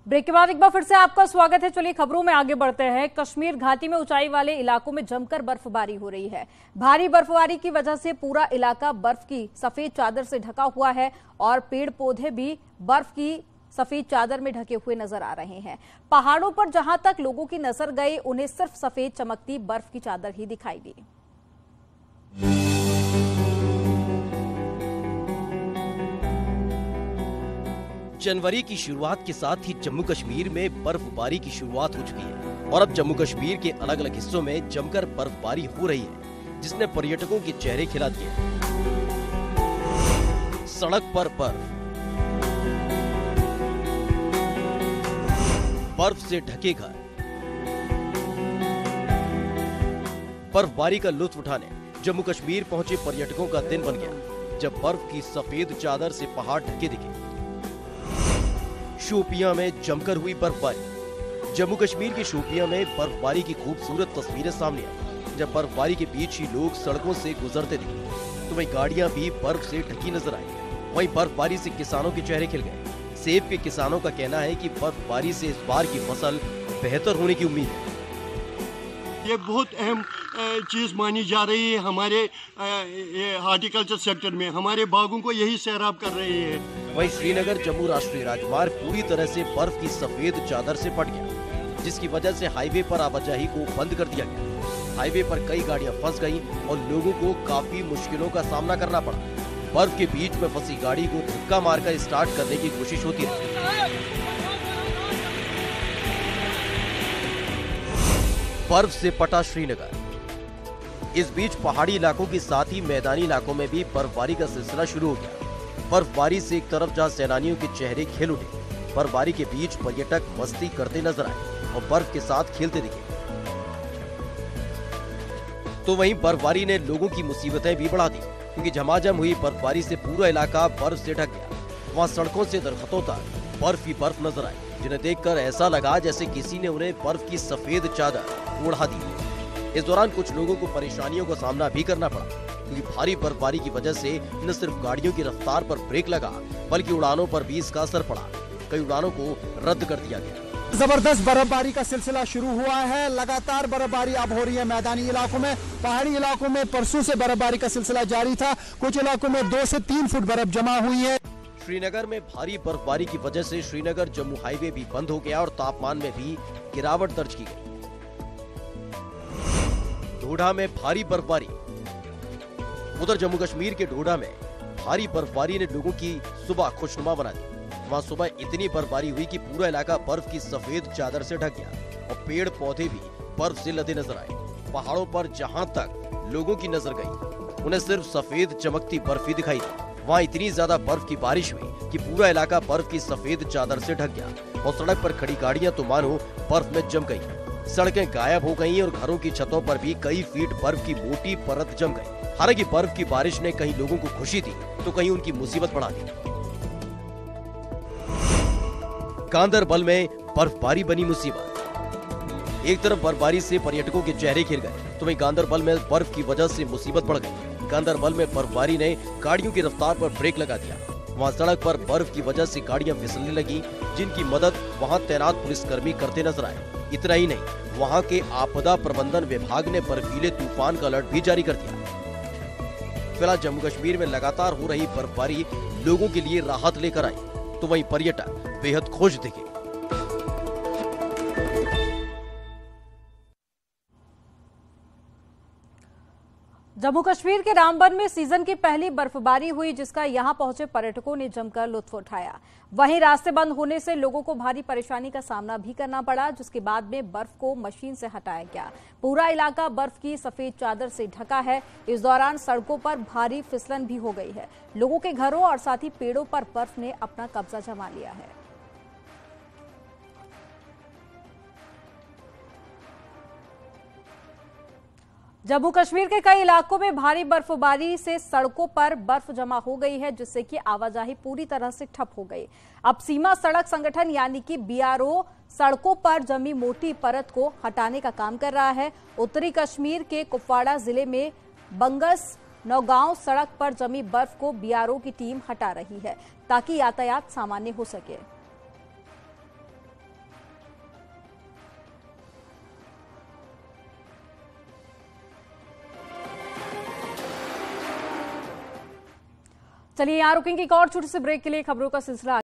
Break के बाद एक बार फिर से आपका स्वागत है। चलिए खबरों में आगे बढ़ते हैं। कश्मीर घाटी में ऊंचाई वाले इलाकों में जमकर बर्फबारी हो रही है। भारी बर्फबारी की वजह से पूरा इलाका बर्फ की सफेद चादर से ढका हुआ है और पेड़ पौधे भी बर्फ की सफेद चादर में ढके हुए नजर आ रहे हैं। पहाड़ों पर जहां तक लोगों की नजर गई उन्हें सिर्फ सफेद चमकती बर्फ की चादर ही दिखाई दी। जनवरी की शुरुआत के साथ ही जम्मू कश्मीर में बर्फबारी की शुरुआत हो चुकी है और अब जम्मू कश्मीर के अलग अलग हिस्सों में जमकर बर्फबारी हो रही है, जिसने पर्यटकों के चेहरे खिला दिए। सड़क पर बर्फ से ढके घर, बर्फबारी का लुत्फ उठाने जम्मू कश्मीर पहुंचे पर्यटकों का दिन बन गया, जब बर्फ की सफेद चादर से पहाड़ ढके दिखे। शोपियां में जमकर हुई बर्फबारी। जम्मू कश्मीर के शोपियां में बर्फबारी की खूबसूरत तस्वीरें सामने आई, जब बर्फबारी के बीच ही लोग सड़कों से गुजरते दिखे तो वहीं गाड़ियां भी बर्फ से ढकी नजर आई। वहीं बर्फबारी से किसानों के चेहरे खिल गए। सेब के किसानों का कहना है कि बर्फबारी से इस बार की फसल बेहतर होने की उम्मीद है। ये बहुत अहम चीज़ मानी जा रही है हमारे हॉर्टिकल्चर सेक्टर में। हमारे बागों को यही सैराब कर रही है। वहीं श्रीनगर जम्मू राष्ट्रीय राजमार्ग पूरी तरह से बर्फ की सफेद चादर से पट गया, जिसकी वजह से हाईवे पर आवाजाही को बंद कर दिया गया। हाईवे पर कई गाड़ियां फंस गईं और लोगों को काफी मुश्किलों का सामना करना पड़ा। बर्फ के बीच में फंसी गाड़ी को धक्का मारकर स्टार्ट करने की कोशिश होती रही। बर्फ से पटा श्रीनगर। इस बीच पहाड़ी इलाकों के साथ ही मैदानी इलाकों में भी बर्फबारी का सिलसिला शुरू हो गया। बर्फबारी से एक तरफ जहां सैलानियों के चेहरे खिल उठे, बर्फबारी के बीच पर्यटक मस्ती करते नजर आए और बर्फ के साथ खेलते दिखे। तो वहीं बर्फबारी ने लोगों की मुसीबतें भी बढ़ा दी, क्योंकि झमाझम हुई बर्फबारी से पूरा इलाका बर्फ से ढक गया। वहां सड़कों से दरख्तों तक बर्फ ही बर्फ नजर आई, जिन्हें देखकर ऐसा लगा जैसे किसी ने उन्हें बर्फ की सफेद चादर ओढ़ा दी। इस दौरान कुछ लोगों को परेशानियों का सामना भी करना पड़ा, क्योंकि भारी बर्फबारी की वजह से न सिर्फ गाड़ियों की रफ्तार पर ब्रेक लगा, बल्कि उड़ानों पर भी इसका असर पड़ा। कई उड़ानों को रद्द कर दिया गया। जबरदस्त बर्फबारी का सिलसिला शुरू हुआ है। लगातार बर्फबारी अब हो रही है मैदानी इलाकों में। पहाड़ी इलाकों में परसों से बर्फबारी का सिलसिला जारी था। कुछ इलाकों में 2 से 3 फुट बर्फ जमा हुई है। श्रीनगर में भारी बर्फबारी की वजह से श्रीनगर जम्मू हाईवे भी बंद हो गया और तापमान में भी गिरावट दर्ज की गई। ढोडा में भारी बर्फबारी। उधर जम्मू कश्मीर के ढोडा में भारी बर्फबारी ने लोगों की सुबह खुशनुमा बना दी। वहां सुबह इतनी बर्फबारी हुई कि पूरा इलाका बर्फ की सफेद चादर से ढक गया और पेड़ पौधे भी बर्फ से लदे नजर आए। पहाड़ों पर जहां तक लोगों की नजर गई उन्हें सिर्फ सफेद चमकती बर्फ ही दिखाई दी। वहाँ इतनी ज्यादा बर्फ की बारिश हुई कि पूरा इलाका बर्फ की सफेद चादर से ढक गया और सड़क पर खड़ी गाड़ियां तो मानो बर्फ में जम गई। सड़कें गायब हो गईं और घरों की छतों पर भी कई फीट बर्फ की मोटी परत जम गई। हालांकि बर्फ की बारिश ने कहीं लोगों को खुशी दी तो कहीं उनकी मुसीबत बढ़ा दी। गांदरबल में बर्फबारी बनी मुसीबत। एक तरफ बर्फबारी से पर्यटकों के चेहरे खिल गए तो वहीं गांदरबल में बर्फ की वजह से मुसीबत बढ़ गई। गांदरबल में बर्फबारी ने गाड़ियों की रफ्तार पर ब्रेक लगा दिया। वहां सड़क पर बर्फ की वजह से गाड़ियां फिसलने लगी, जिनकी मदद वहां तैनात पुलिसकर्मी करते नजर आए। इतना ही नहीं, वहां के आपदा प्रबंधन विभाग ने बर्फीले तूफान का अलर्ट भी जारी कर दिया। फिलहाल जम्मू कश्मीर में लगातार हो रही बर्फबारी लोगों के लिए राहत लेकर आई, तो वहीं पर्यटक बेहद खुश दिखे। जम्मू कश्मीर के रामबन में सीजन की पहली बर्फबारी हुई, जिसका यहां पहुंचे पर्यटकों ने जमकर लुत्फ उठाया। वहीं रास्ते बंद होने से लोगों को भारी परेशानी का सामना भी करना पड़ा, जिसके बाद में बर्फ को मशीन से हटाया गया। पूरा इलाका बर्फ की सफेद चादर से ढका है। इस दौरान सड़कों पर भारी फिसलन भी हो गई है। लोगों के घरों और साथ ही पेड़ों पर बर्फ ने अपना कब्जा जमा लिया है। जम्मू कश्मीर के कई इलाकों में भारी बर्फबारी से सड़कों पर बर्फ जमा हो गई है, जिससे कि आवाजाही पूरी तरह से ठप हो गई। अब सीमा सड़क संगठन यानी कि बीआरओ सड़कों पर जमी मोटी परत को हटाने का काम कर रहा है। उत्तरी कश्मीर के कुपवाड़ा जिले में बंगस नौगांव सड़क पर जमी बर्फ को बीआरओ की टीम हटा रही है, ताकि यातायात सामान्य हो सके। चलिए यहाँ रुकेंगे एक और छोटे से ब्रेक के लिए, खबरों का सिलसिला